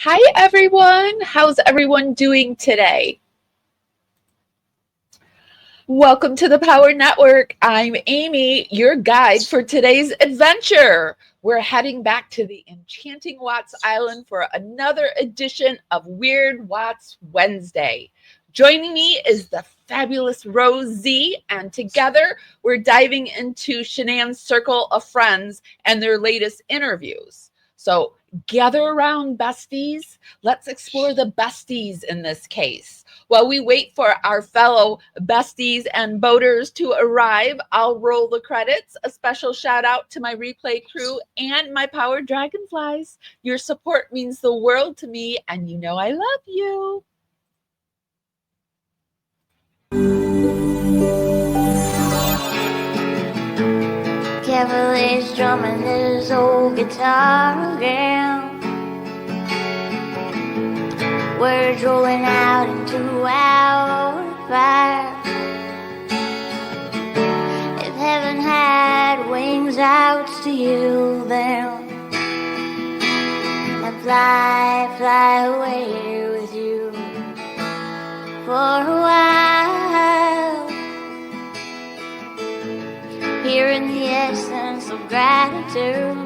Hi, everyone. How's everyone doing today? Welcome to the Power Network. I'm Amy, your guide for today's adventure. We're heading back to the enchanting Watts Island for another edition of Weird Watts Wednesday. Joining me is the fabulous Rose Z, and together we're diving into Shannan's circle of friends and their latest interviews. So gather around, besties. Let's explore the besties in this case. While we wait for our fellow besties and boaters to arrive, I'll roll the credits. A special shout out to my replay crew and my power dragonflies. Your support means the world to me, and you know I love you. Cavalier's drumming his old guitar again. Words rolling out into our fire. If heaven had wings, I would steal them and fly away with you for a while. Hearing the essence of gratitude,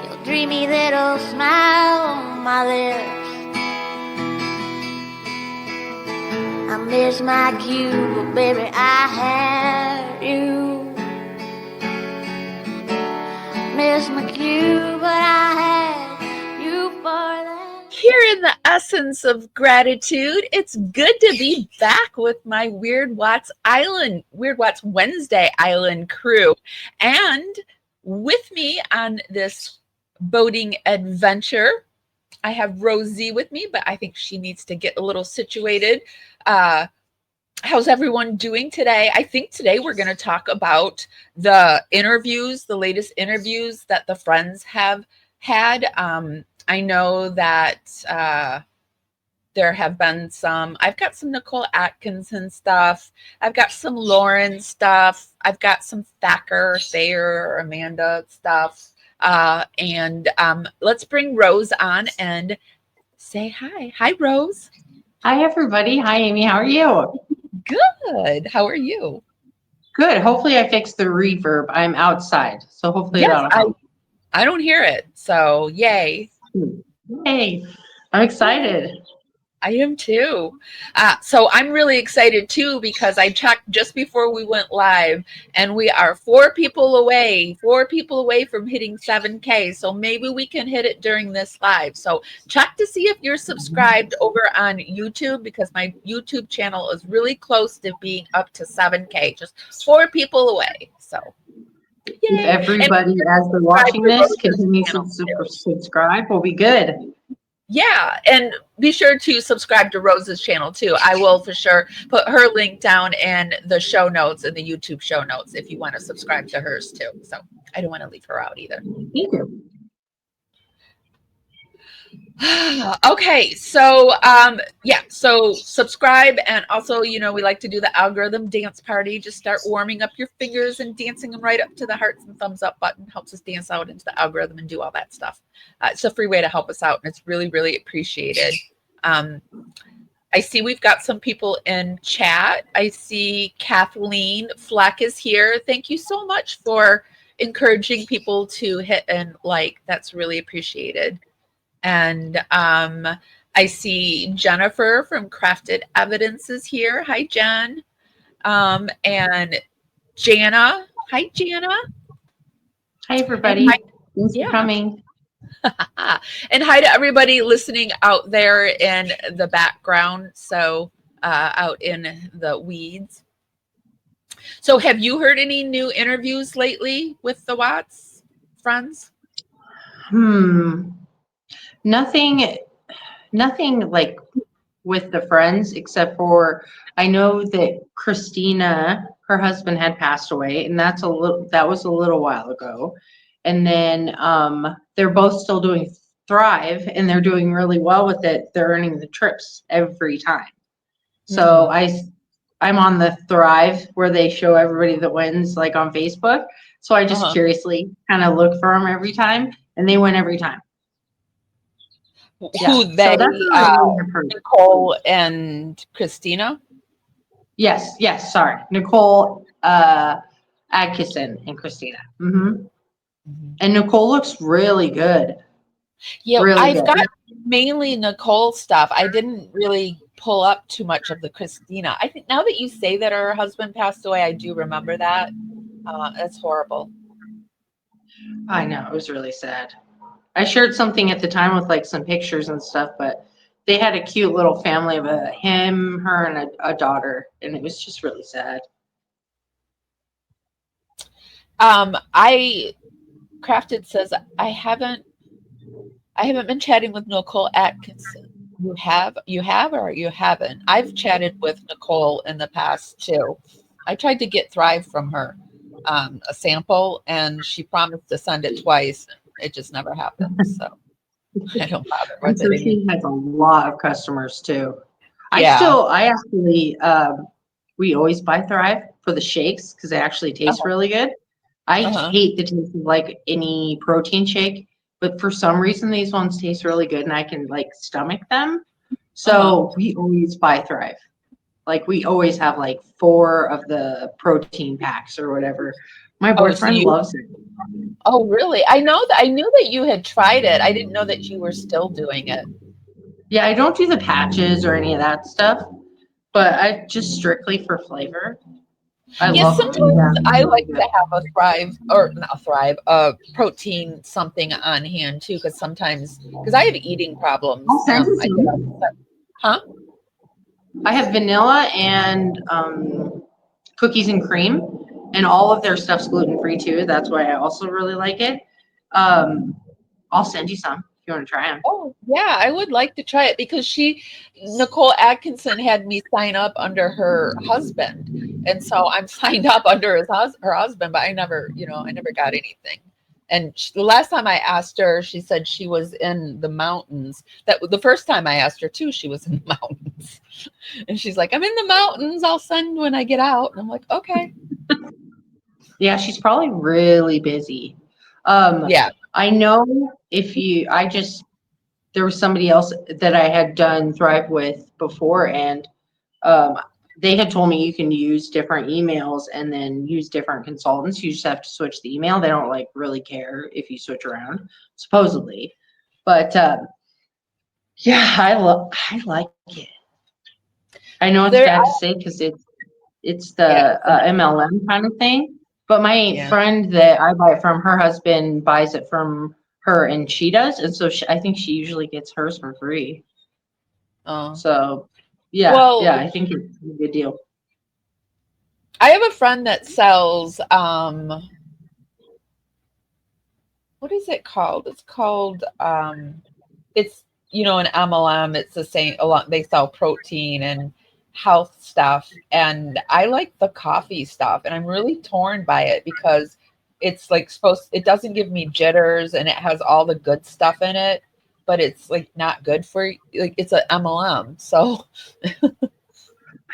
your dreamy little smile on my lips. I miss my cue, but baby, I had you. Miss my cue, but I had you for that. Here in the essence of gratitude, it's good to be back with my Weird Watts Wednesday Island crew. And with me on this boating adventure, I have Rosie with me, but I think she needs to get a little situated. How's everyone doing today? I think today we're going to talk about the interviews, the latest interviews that the friends have had. I know that there have been some, I've got some Nicole Atkinson stuff. I've got some Lauren stuff. I've got some Thayer, Amanda stuff. And let's bring Rose on and say hi. Hi, Rose. Hi, everybody. Hi, Amy. How are you? Good. How are you? Good. Hopefully I fixed the reverb. I'm outside, so hopefully I don't hear it. So yay. Hey, I'm excited. I am too. So I'm really excited too because I checked just before we went live and we are 4 people away from hitting 7K. So maybe we can hit it during this live. So check to see if you're subscribed over on YouTube because my YouTube channel is really close to being up to 7K. Just 4 people away. So yay. If everybody, as they're watching this, continues to subscribe, we'll be good. Yeah, and be sure to subscribe to Rose's channel too. I will for sure put her link down in the show notes, in the YouTube show notes, if you want to subscribe to hers too. So I don't want to leave her out either. Me too. Okay, so so subscribe, and also, you know, we like to do the algorithm dance party. Just start warming up your fingers and dancing them right up to the hearts and thumbs up button. Helps us dance out into the algorithm and do all that stuff. It's a free way to help us out, and it's really, really appreciated. I see we've got some people in chat. I see Kathleen Fleck is here. Thank you so much for encouraging people to hit and like. That's really appreciated. And I see Jennifer from Crafted Evidence is here. Hi, Jen. And Jana. Hi, Jana. Hi, everybody. Thanks for coming. And hi to everybody listening out there in the background. So out in the weeds. So have you heard any new interviews lately with the Watts friends? Nothing like with the friends, except for I know that Christina, her husband, had passed away, and that was a little while ago. And then they're both still doing Thrive, and they're doing really well with it. They're earning the trips every time. So I'm on the Thrive where they show everybody that wins, like on Facebook. So I just curiously kind of look for them every time. and they win every time. Yeah. Who So they, that's a really approach. Nicole and Christina? Yes. Sorry. Nicole, Atkinson and Christina. Mm-hmm. And Nicole looks really good. Yeah, Really I've good. got mainly Nicole stuff. I didn't really pull up too much of the Christina. I think now that you say that her husband passed away, I do remember that. That's horrible. I know, it was really sad. I shared something at the time with like some pictures and stuff, but they had a cute little family of him, her, and a daughter, and it was just really sad. I Crafted says I haven't been chatting with Nicole Atkinson. You have, or you haven't? I've chatted with Nicole in the past too. I tried to get Thrive from her, a sample, and she promised to send it twice. It just never happened. So I don't bother I'm with sure it anymore. she has a lot of customers too. Yeah. I actually, we always buy Thrive for the shakes because they actually taste really good. I Uh-huh. hate the taste of like any protein shake, but for some reason these ones taste really good and I can like stomach them. So we always buy Thrive. Like we always have like 4 of the protein packs or whatever. My Oh, so boyfriend loves it. oh, really? I knew that you had tried it. I didn't know that you were still doing it. Yeah, I don't do the patches or any of that stuff, but I just strictly for flavor. I Yeah, love sometimes them. I like to have a Thrive, or not a Thrive, protein something on hand too, because I have eating problems I'll send you I get some. upset. Huh? I have vanilla and cookies and cream, and all of their stuff's gluten free too. That's why I also really like it. I'll send you some if you want to try them. Oh, yeah, I would like to try it because Nicole Atkinson had me sign up under her husband. And so I'm signed up under her husband, but I never got anything. And the last time I asked her, she said she was in the mountains. The first time I asked her too, she was in the mountains. And she's like, I'm in the mountains. I'll send when I get out. And I'm like, okay. Yeah, she's probably really busy. Yeah. I know there was somebody else that I had done Thrive with before, and um, they had told me you can use different emails and then use different consultants. You just have to switch the email. They don't like really care if you switch around, supposedly. But yeah, I like it. I know it's There, bad to say because it's yeah, the MLM kind of thing. But my yeah. friend that I buy it from, her husband buys it from her, and she does, and so I think she usually gets hers for free. Oh. So Well, yeah, I think it's a good deal. I have a friend that sells what is it called? It's called it's an MLM. It's the same a lot. They sell protein and health stuff, and I like the coffee stuff, and I'm really torn by it because it's like it doesn't give me jitters, and it has all the good stuff in it, but it's like not good for like it's a MLM. So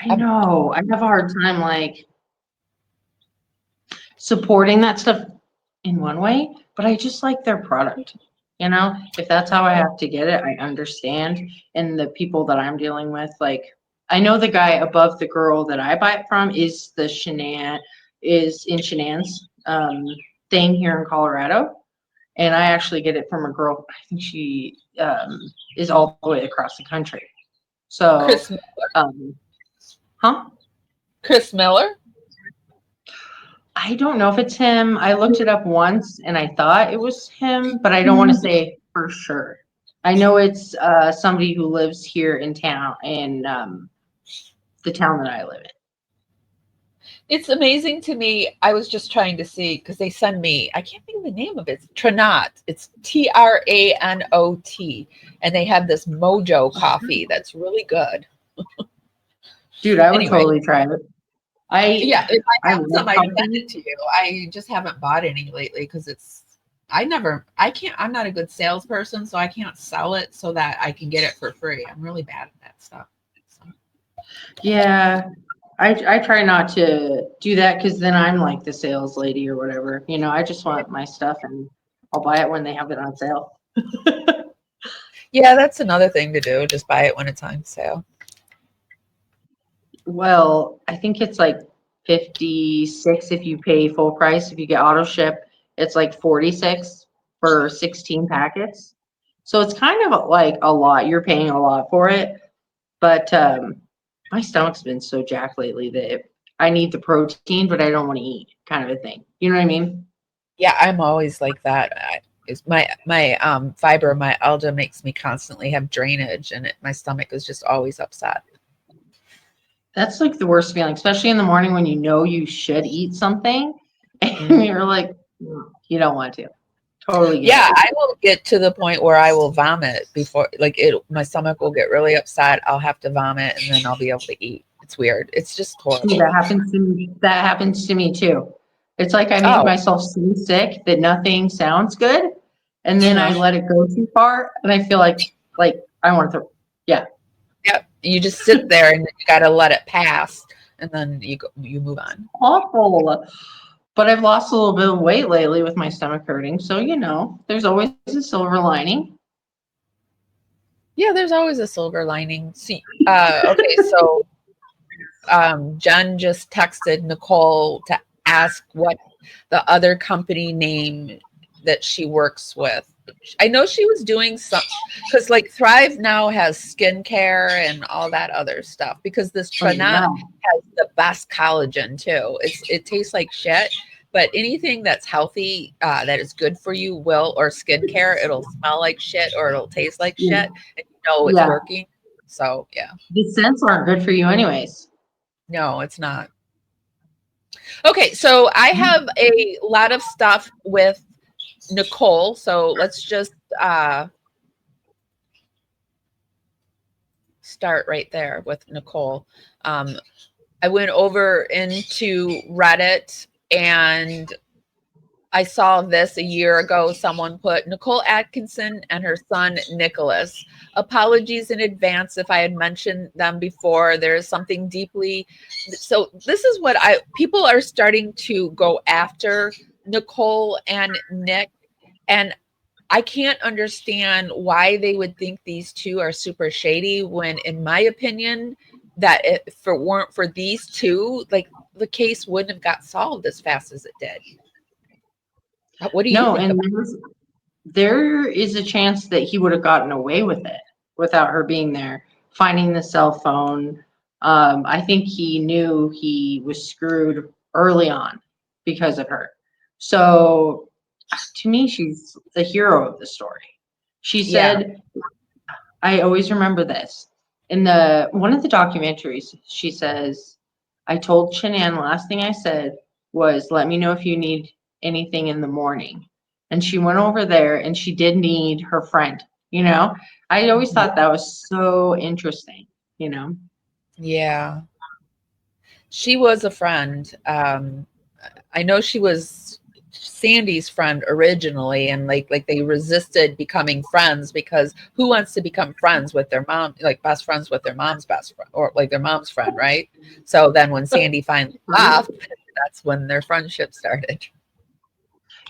I know. I have a hard time like supporting that stuff in one way, but I just like their product. If that's how I have to get it, I understand. And the people that I'm dealing with, like, I know the guy above the girl that I buy it from is in Shanann's thing here in Colorado. And I actually get it from a girl, I think she is all the way across the country. So, Chris huh? Chris Miller. I don't know if it's him. I looked it up once and I thought it was him, but I don't want to say for sure. I know it's somebody who lives here in town, in the town that I live in. It's amazing to me. I was just trying to see because they send me, I can't think of the name of it. It's Tranot. It's TRANOT. And they have this Mojo coffee that's really good. Dude, I would Anyway, totally try it. yeah, if I I have love some, I'd send coffee. it to you. I just haven't bought any lately because I'm not a good salesperson, so I can't sell it so that I can get it for free. I'm really bad at that stuff. So. Yeah, I try not to do that because then I'm like the sales lady or whatever. I just want my stuff and I'll buy it when they have it on sale. Yeah, that's another thing to do. Just buy it when it's on sale. Well, I think it's like 56 if you pay full price. If you get auto ship, it's like 46 for 16 packets. So it's kind of like a lot. You're paying a lot for it. But my stomach's been so jacked lately that I need the protein, but I don't want to eat, kind of a thing. You know what I mean? Yeah, I'm always like that. Is my fibromyalgia makes me constantly have drainage, and my stomach is just always upset. That's like the worst feeling, especially in the morning when you know you should eat something and Mhm. you're like, you don't want to. Totally get Yeah, it. I will get to the point where I will vomit before, like my stomach will get really upset. I'll have to vomit, and then I'll be able to eat. It's weird. It's just horrible. That happens to me. That happens to me too. It's like I make Oh, myself so sick that nothing sounds good, and then I uh-huh. let it go too far, and I feel like I want to throw. Yeah, Yep. You just sit there and you got to let it pass, and then you move on. awful. But I've lost a little bit of weight lately with my stomach hurting, so there's always a silver lining. Yeah, there's always a silver lining. See, okay, so Jen just texted Nicole to ask what the other company name that she works with. I know she was doing some, because like Thrive now has skincare and all that other stuff, because this Oh Trinette yeah, has the best collagen too. It tastes like shit, but anything that's healthy, that is good for you or skincare, it'll smell like shit or it'll taste like yeah, shit, and you know it's yeah. working. So yeah, The scents aren't good for you, anyways. no, it's not. Okay, so I have a lot of stuff with Nicole. So let's just start right there with Nicole. I went over into Reddit and I saw this a year ago. Someone put Nicole Atkinson and her son Nicholas. Apologies in advance if I had mentioned them before. There is something deeply. So this is what people are starting to go after Nicole and Nick, and I can't understand why they would think these two are super shady when, in my opinion, that if it weren't for these two, like the case wouldn't have got solved as fast as it did. What do you No, think and about there is a chance that he would have gotten away with it without her being there, finding the cell phone. I think he knew he was screwed early on because of her. So to me, she's the hero of the story. She it? Yeah. said, I always remember this. In the one of the documentaries, she says, I told Shanann last thing I said was, let me know if you need anything in the morning. And she went over there and she did need her friend, you know? I always thought that was so interesting, you know? Yeah. She was a friend. I know she was Sandy's friend originally, and like they resisted becoming friends because who wants to become friends with their mom, like best friends with their mom's best friend or like their mom's friend, right? So then when Sandy finally left, that's when their friendship started.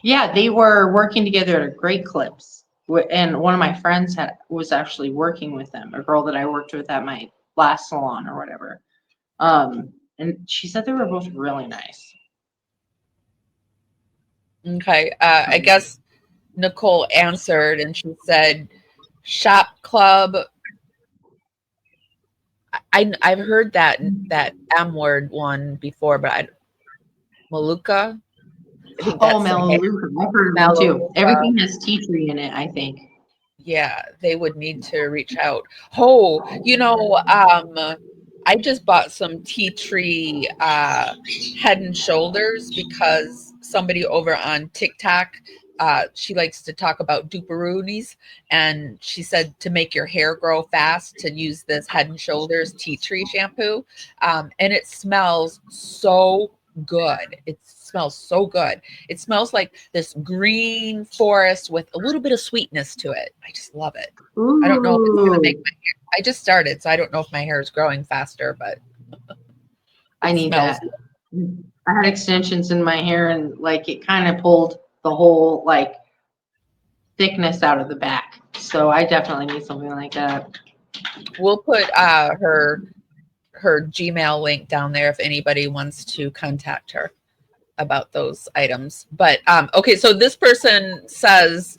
Yeah, they were working together at Great Clips. And one of my friends was actually working with them, a girl that I worked with at my last salon or whatever. And she said they were both really nice. Okay. I guess Nicole answered and she said, Shop Club. I've heard that M word one before, but Maluka. I think Oh, that's the hair. Melaleuca. I've heard of them too. Melaleuca. Everything has tea tree in it, I think. Yeah, they would need to reach out. Oh, I just bought some tea tree head and shoulders because somebody over on TikTok, she likes to talk about duperoonies, and she said to make your hair grow fast to use this head and shoulders tea tree shampoo, and it smells so good. It smells so good. It smells like this green forest with a little bit of sweetness to it. I just love it. I don't know if it's gonna make Ooh, my hair. I just started, so I don't know if my hair is growing faster, but I it need smells that. good. I had extensions in my hair and like it kind of pulled the whole like thickness out of the back. So I definitely need something like that. We'll put her Gmail link down there if anybody wants to contact her about those items. But okay, so this person says,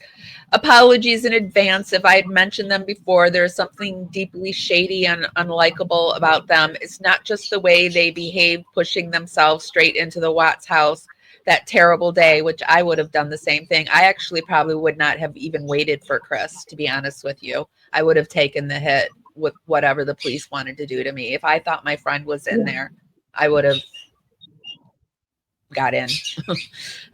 apologies in advance if I had mentioned them before. There's something deeply shady and unlikable about them. It's not just the way they behave, pushing themselves straight into the Watts house that terrible day, which I would have done the same thing. I actually probably would not have even waited for Chris, to be honest with you. I would have taken the hit with whatever the police wanted to do to me. If I thought my friend was in there, I would have got in.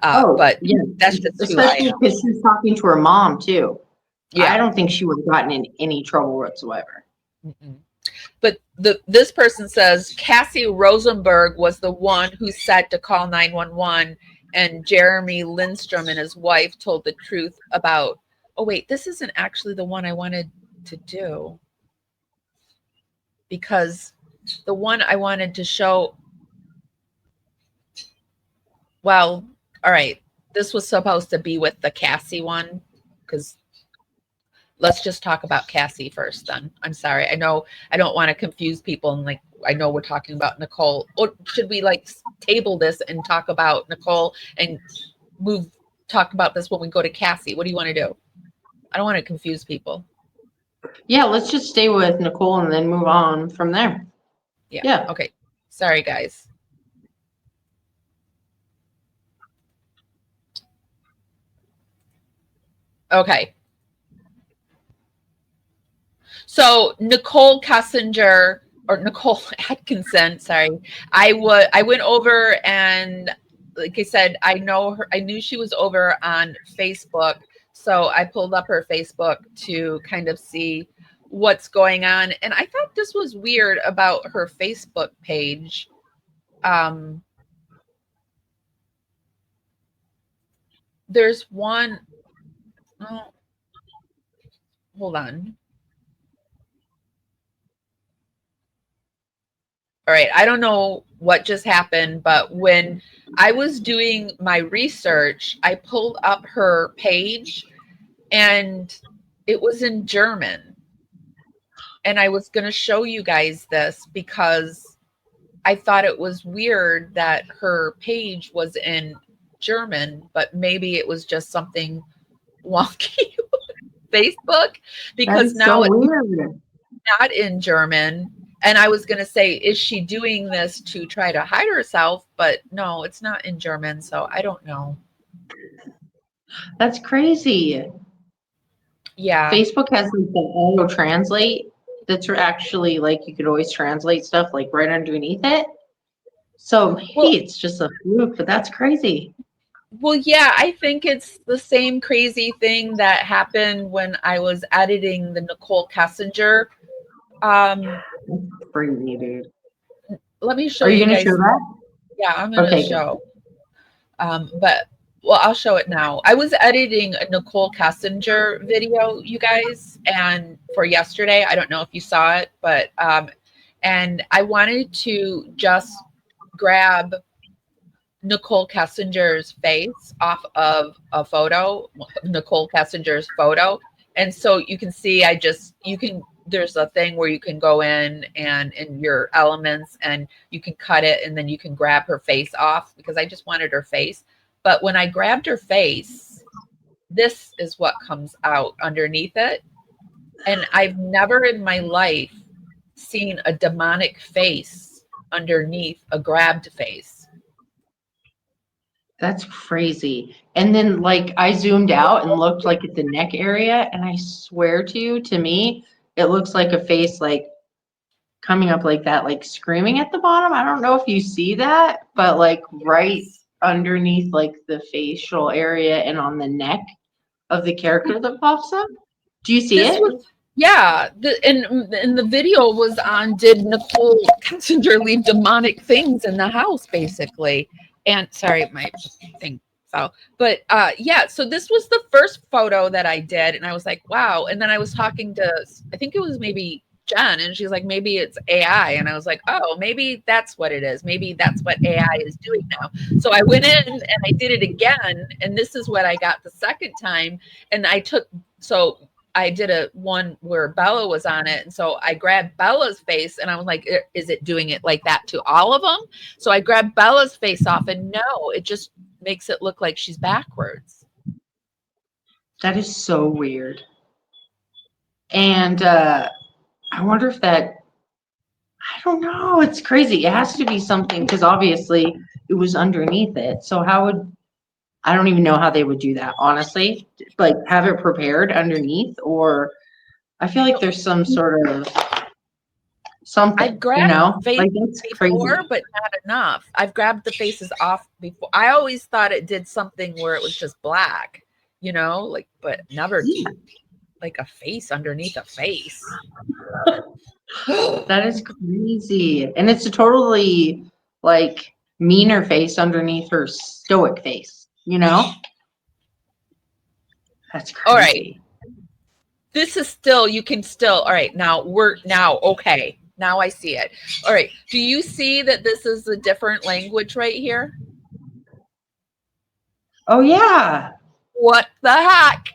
But yeah, that's just especially because she's talking to her mom too. Yeah, I don't think she would have gotten in any trouble whatsoever. Mm-mm. But this person says Cassie Rosenberg was the one who said to call 911, and Jeremy Lindstrom and his wife told the truth about. Oh wait, this isn't actually the one I wanted to do, because the one I wanted to show. Well, all right, this was supposed to be with the Cassie one, because let's just talk about Cassie first then. I'm sorry. I know I don't want to confuse people, and like I know we're talking about Nicole. Or should we like table this and talk about Nicole and talk about this when we go to Cassie? What do you want to do? I don't want to confuse people. Yeah, let's just stay with Nicole and then move on from there. Yeah. Okay. Sorry, guys. Okay. So Nichol Kessinger, or Nicole Atkinson, sorry. I went over, and like I said, I knew she was over on Facebook. So I pulled up her Facebook to kind of see what's going on. And I thought this was weird about her Facebook page. There's one, oh, hold on. All right, I don't know what just happened, but when I was doing my research, I pulled up her page and it was in German. And I was going to show you guys this because I thought it was weird that her page was in German, but maybe it was just something wonky with Facebook, because now it's not in German. And I was going to say, is she doing this to try to hide herself? But no, it's not in German, so I don't know. That's crazy. Yeah. Facebook has like the auto translate that's actually like you could always translate stuff like right underneath it. So maybe it's just a fluke, but that's crazy. Well, yeah, I think it's the same crazy thing that happened when I was editing the Nichol Kessinger. Crazy, dude. Let me show you. Are you guys. gonna show that? Yeah, I'm gonna show. But well, I'll show it now. I was editing a Nichol Kessinger video, you guys, and for yesterday, I don't know if you saw it, but and I wanted to just grab Nichol Kessinger's face off of a photo, Nichol Kessinger's photo. And so you can see, there's a thing where you can go in your elements and you can cut it and then you can grab her face off, because I just wanted her face. But when I grabbed her face, this is what comes out underneath it. And I've never in my life seen a demonic face underneath a grabbed face. That's crazy. And then like I zoomed out and looked like at the neck area, and I swear to you, to me, it looks like a face like coming up like that, like screaming at the bottom. I don't know if you see that, but like right underneath like the facial area and on the neck of the character that pops up. Do you see it? Yeah, and the video was on, did Nichol Kessinger leave demonic things in the house, basically. And sorry, my thing fell. But yeah, so this was the first photo that I did, and I was like, wow. And then I was talking to, I think it was maybe Jen, and she's like, maybe it's AI. And I was like, oh, maybe that's what it is. Maybe that's what AI is doing now. So I went in and I did it again. And this is what I got the second time. And I did a one where Bella was on it. And so I grabbed Bella's face and I was like, is it doing it like that to all of them? So I grabbed Bella's face off, and no, it just makes it look like she's backwards. That is so weird. And I wonder if I don't know. It's crazy. It has to be something, because obviously it was underneath it. So I don't even know how they would do that, honestly. Like, have it prepared underneath, or I feel like there's some sort of something, I've grabbed faces like, that's before, crazy. but not enough. I've grabbed the faces off before. I always thought it did something where it was just black, but never like a face underneath a face. That is crazy. And it's a totally, like, meaner face underneath her stoic face, That's crazy. All right. This is still, all right, okay. Now I see it. All right. Do you see that this is a different language right here? Oh, yeah. What the heck?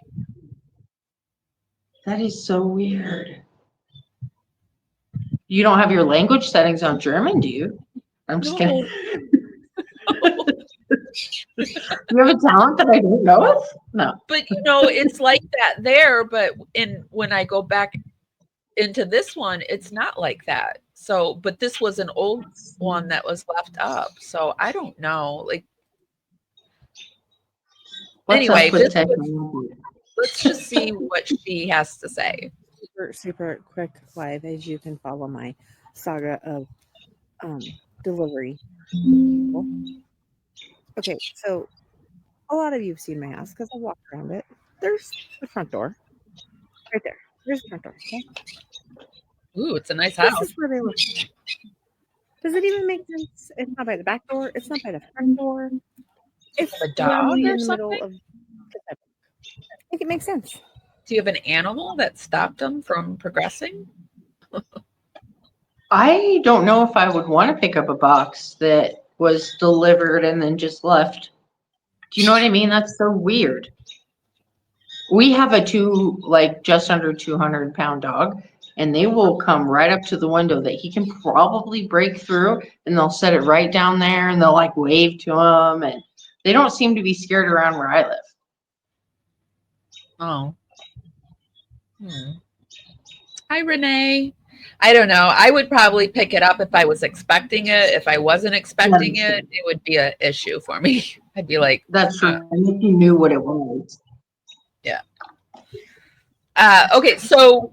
That is so weird. You don't have your language settings on German, do you? I'm just kidding. You have a talent that I don't know of? No. But it's like that there, but when I go back into this one, it's not like that. So, but this was an old one that was left up. So I don't know. Like, anyway, let's just see what she has to say. Super quick live, as you can follow my saga of delivery. Okay, so a lot of you have seen my house because I walked around it. There's the front door right there. There's the front door. Okay. Ooh, it's a nice house. This is where they live. Does it even make sense? It's not by the back door. It's not by the front door. It's a dog in or the something? middle of. I think it makes sense. Do you have an animal that stopped them from progressing? I don't know if I would want to pick up a box that was delivered and then just left. Do you know what I mean? That's so weird. We have just under 200-pound dog, and they will come right up to the window that he can probably break through, and they'll set it right down there, and they'll like wave to him, and they don't seem to be scared around where I live. Oh. Hi, Renee. I don't know. I would probably pick it up if I was expecting it. If I wasn't expecting it, it would be an issue for me. I'd be like, that's true. And if you knew what it was. Yeah. Okay, so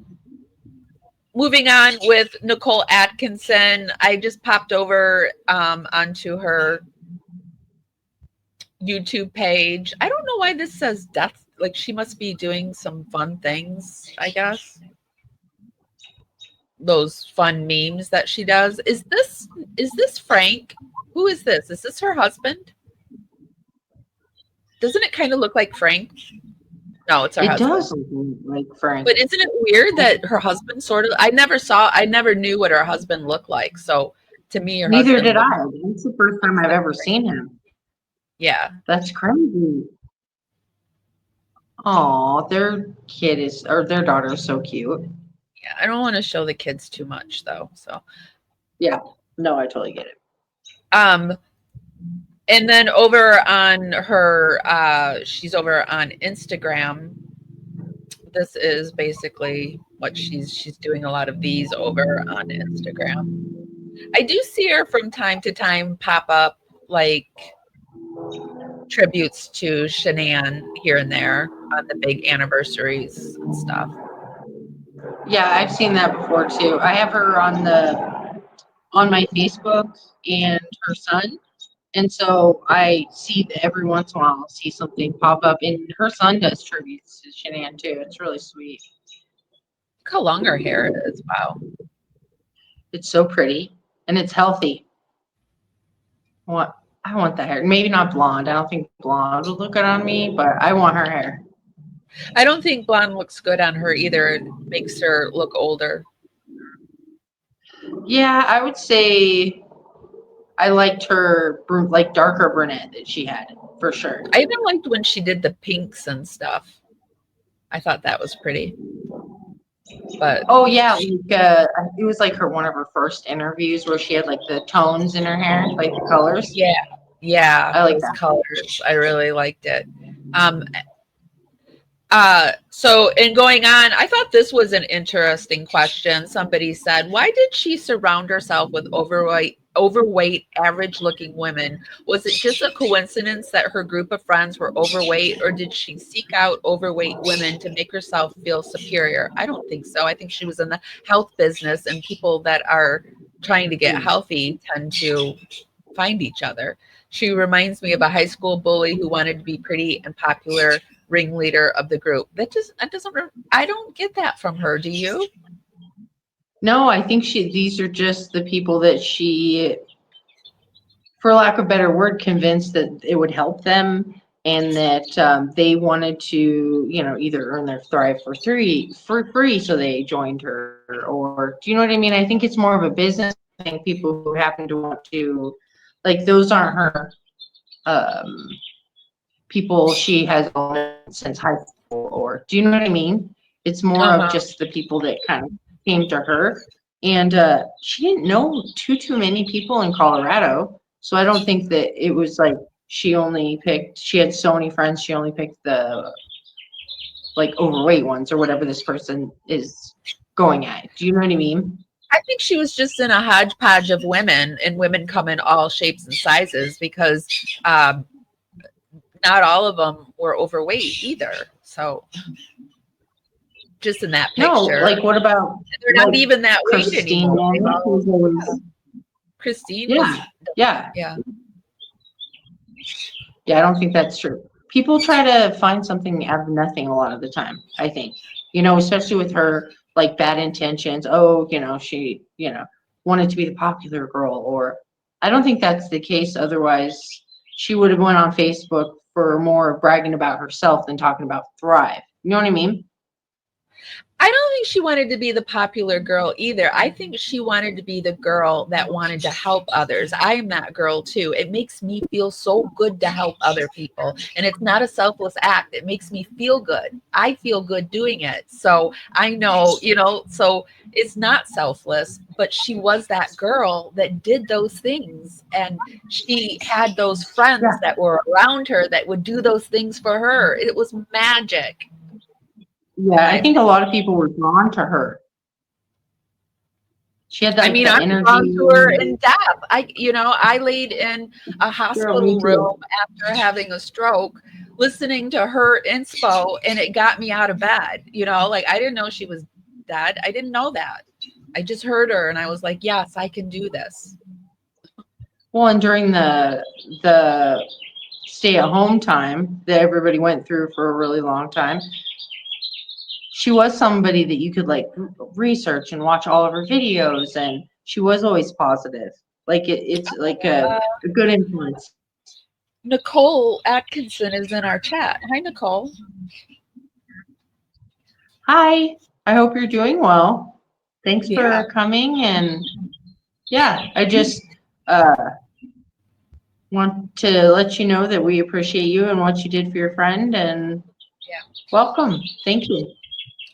moving on with Nicole Atkinson, I just popped over onto her YouTube page. I don't know why this says death. Like, she must be doing some fun things, I guess. Those fun memes that she does. Is this Frank? Who is this? Is this her husband? Doesn't it kind of look like Frank? No, it's her husband. It does look like Frank. But isn't it weird that her husband sort of, I never knew what her husband looked like. So to me, neither did I. It's the first time I've ever seen him. Yeah. That's crazy. Oh, their daughter is so cute. Yeah, I don't want to show the kids too much though. So yeah, no, I totally get it. And then over on her, she's over on Instagram. This is basically what she's doing a lot of these over on Instagram. I do see her from time to time pop up like tributes to Shanann here and there on the big anniversaries and stuff. Yeah, I've seen that before too. I have her on my Facebook and her son. And so I see that every once in a while I'll see something pop up, and her son does tributes to Shanann too. It's really sweet. Look how long her hair is. Wow. It's so pretty and it's healthy. I want that hair. Maybe not blonde. I don't think blonde would look good on me, but I want her hair. I don't think blonde looks good on her either. It makes her look older. Yeah, I would say I liked her like darker brunette that she had for sure. I even liked when she did the pinks and stuff. I thought that was pretty. But oh yeah, like it was like one of her first interviews where she had like the tones in her hair, like the colors. yeah, I like those that. colors. I really liked it. So in going on, I thought this was an interesting question. Somebody said, why did she surround herself with overweight, average-looking women? Was it just a coincidence that her group of friends were overweight, or did she seek out overweight women to make herself feel superior? I don't think so. I think she was in the health business, and people that are trying to get healthy tend to find each other. She reminds me of a high school bully who wanted to be pretty and popular ringleader of the group. I don't get that from her. Do you? No, I think these are just the people that she, for lack of a better word, convinced that it would help them, and that they wanted to, either earn their thrive for free, so they joined her. Or do you know what I mean? I think it's more of a business thing. People who happen to want to, like, those aren't her people she has known since high school. Or do you know what I mean? It's more of just the people that kind of came to her, and she didn't know too many people in Colorado. So I don't think that it was like she had so many friends, she only picked the like overweight ones or whatever this person is going at. Do you know what I mean? I think she was just in a hodgepodge of women, and women come in all shapes and sizes because not all of them were overweight either. So just in that picture. No, like what about they're not even that weight anymore. Christine was yeah. I don't think that's true. People try to find something out of nothing a lot of the time, I think. Especially with her like bad intentions. Oh, she, wanted to be the popular girl, or I don't think that's the case. Otherwise, she would have went on Facebook for more bragging about herself than talking about thrive. You know what I mean? I don't think she wanted to be the popular girl either. I think she wanted to be the girl that wanted to help others. I am that girl too. It makes me feel so good to help other people. And it's not a selfless act. It makes me feel good. I feel good doing it. So I know, so it's not selfless, but she was that girl that did those things. And she had those friends that were around her that would do those things for her. It was magic. Yeah, I think a lot of people were drawn to her. She had that. I'm drawn to her in depth. I laid in a hospital room after having a stroke, listening to her inspo, and it got me out of bed. I didn't know she was dead. I didn't know that. I just heard her, and I was like, yes, I can do this. Well, and during the stay-at-home time that everybody went through for a really long time, she was somebody that you could like research and watch all of her videos, and she was always positive. Like it's like a good influence. Nicole Atkinson is in our chat. Hi, Nicole. Hi. I hope you're doing well. Thanks for coming. And I just want to let you know that we appreciate you and what you did for your friend, and welcome. Thank you.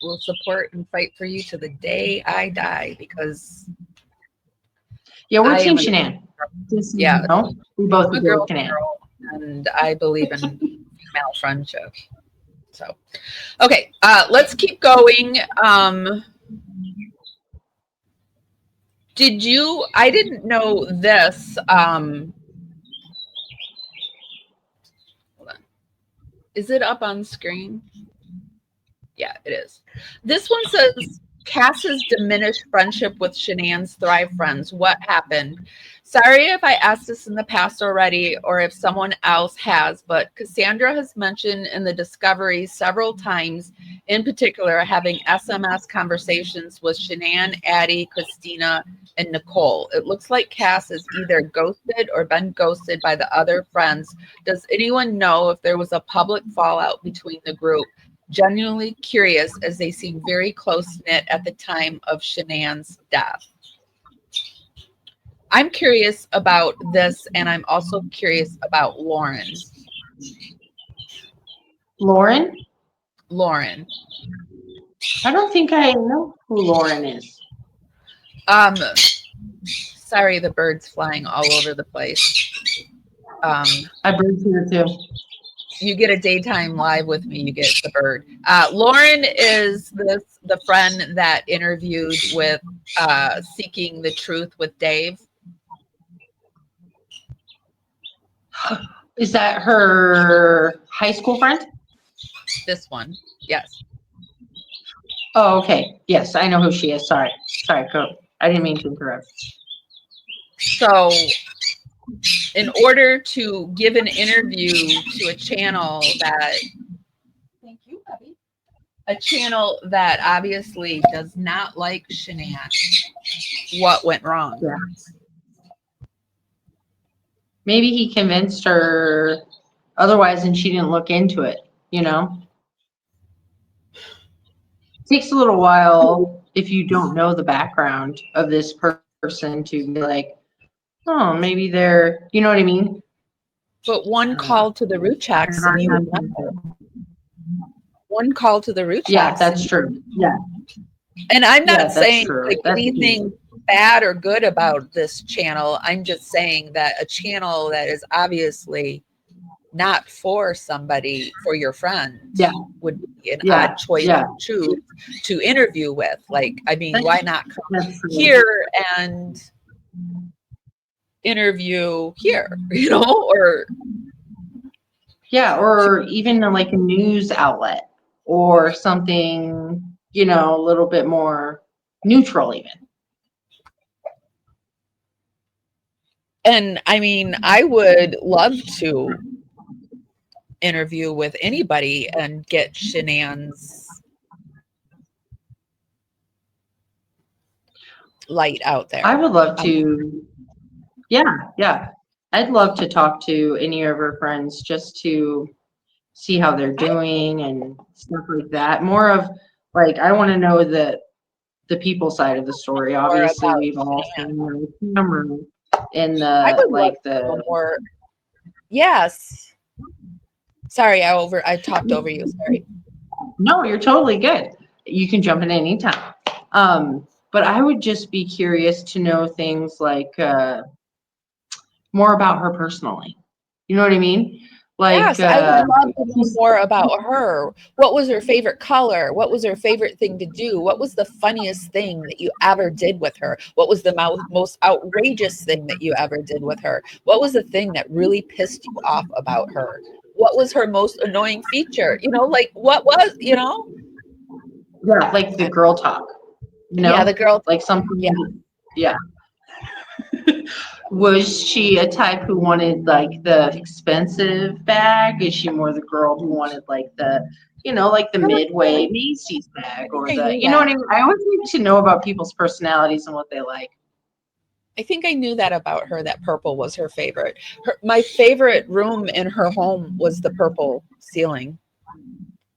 We'll support and fight for you to the day I die, because we're Team Shanann. We both agree with Shanann. And I believe in female friendship. So, okay, let's keep going. I didn't know this. Hold on. Is it up on screen? Yeah, it is. This one says, Cass's diminished friendship with Shanann's Thrive friends. What happened? Sorry if I asked this in the past already, or if someone else has, but Cassandra has mentioned in the discovery several times, in particular, having SMS conversations with Shanann, Addie, Christina, and Nicole. It looks like Cass is either ghosted or been ghosted by the other friends. Does anyone know if there was a public fallout between the group? Genuinely curious, as they seem very close-knit at the time of Shanann's death. I'm curious about this, and I'm also curious about Lauren. Lauren? Lauren. I don't think I know who Lauren is. Sorry, the bird's flying all over the place. I birds here too. You get a daytime live with me, you get the bird. Lauren is the friend that interviewed with Seeking the Truth with Dave. Is that her high school friend? This one, yes. Oh, okay. Yes, I know who she is. Sorry, go. I didn't mean to interrupt. So, in order to give an interview to a channel that, thank you, Abby, a channel that obviously does not like Shanann, what went wrong? Yeah. Maybe he convinced her otherwise, and she didn't look into it. You know, it takes a little while if you don't know the background of this person to be like, oh, maybe they're, you know what I mean? But one call to the root checks and you would know. One call to the root checks. Yeah, that's true. Yeah. And I'm not saying true. like That's anything bad or good about this channel. I'm just saying that a channel that is obviously not for somebody, for your friend, would be an odd choice to choose to interview with. Like, I mean, why not come here and interview here, you know, or or even like a news outlet or something, you know, a little bit more neutral even. And I mean, I would love to interview with anybody and get Shanann's light out there. I would love to. Yeah. I'd love to talk to any of her friends just to see how they're doing and stuff like that. More of like, I want to know the people side of the story. Obviously, we've all seen the camera in the like the more. Yes. Sorry, I talked over you. Sorry. No, you're totally good. You can jump in anytime. But I would just be curious to know things like more about her personally. You know what I mean? Like, yes, I would love to know more about her. What was her favorite color? What was her favorite thing to do? What was the funniest thing that you ever did with her? What was the most outrageous thing that you ever did with her? What was the thing that really pissed you off about her? What was her most annoying feature? You know, like what was, you know? Yeah, like the girl talk. You know? Yeah, the girl like something. Yeah. Was she a type who wanted like the expensive bag? Is she more the girl who wanted like the, you know, like the Midway Macy's bag or the, you know what I mean? I always need to know about people's personalities and what they like. I think I knew that about her, that purple was her favorite. My favorite room in her home was the purple ceiling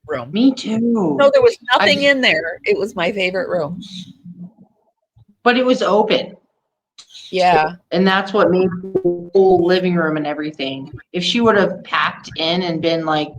room. Me too. No, there was nothing in there. It was my favorite room. But it was open. Yeah. And that's what made the whole living room and everything. If she would have packed in and been like,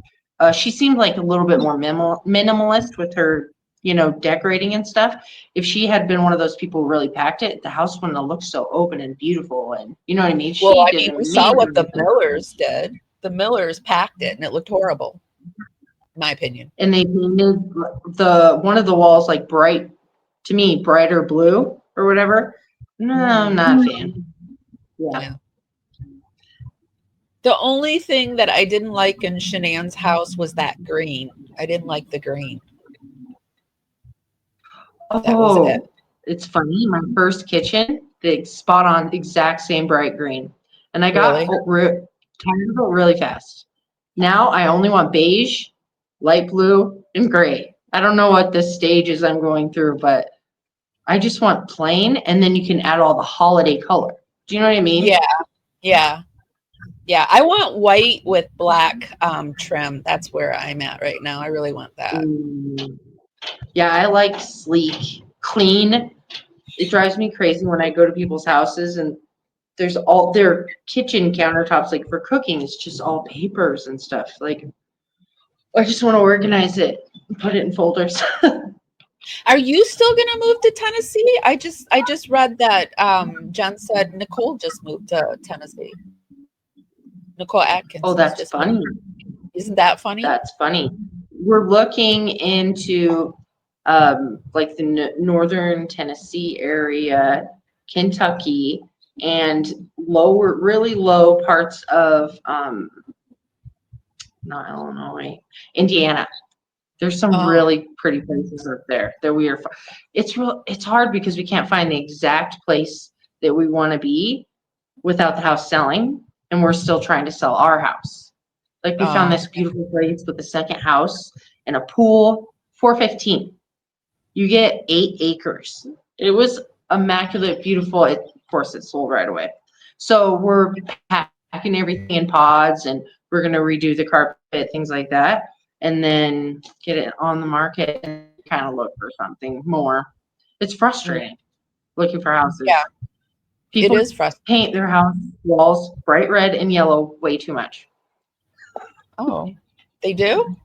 she seemed like a little bit more minimalist with her, you know, decorating and stuff. If she had been one of those people who really packed it, the house wouldn't have looked so open and beautiful. And you know what I mean? Well, I mean, we saw what the Millers did. The Millers packed it and it looked horrible, in my opinion. And they painted one of the walls like bright, to me, brighter blue or whatever. No, I'm not a fan. Yeah. The only thing that I didn't like in Shanann's house was that green. I didn't like the green. That was it. It's funny. My first kitchen, the spot on exact same bright green. And I got tired of it really fast. Now I only want beige, light blue, and gray. I don't know what the stages I'm going through, but I just want plain, and then you can add all the holiday color. Do you know what I mean? Yeah. I want white with black trim. That's where I'm at right now. I really want that. Yeah, I like sleek, clean. It drives me crazy when I go to people's houses and there's all their kitchen countertops, like for cooking, it's just all papers and stuff. Like, I just want to organize it, put it in folders. Are you still gonna move to Tennessee? I just read that Jen said Nicole just moved to Tennessee. Nicole Atkinson. Oh, that's funny. Isn't that funny? That's funny. We're looking into like the northern Tennessee area, Kentucky, and really low parts of not Illinois, Indiana. There's some really pretty places up there that we are. It's hard because we can't find the exact place that we want to be without the house selling, and we're still trying to sell our house. Like, we found this beautiful place with a second house and a pool, $415. You get 8 acres. It was immaculate, beautiful. Of course, it sold right away. So we're packing everything in pods, and we're going to redo the carpet, things like that, and then get it on the market and kind of look for something more. It's frustrating looking for houses. Yeah, people it is frustrating. Paint their house walls bright red and yellow way too much. Oh, they do?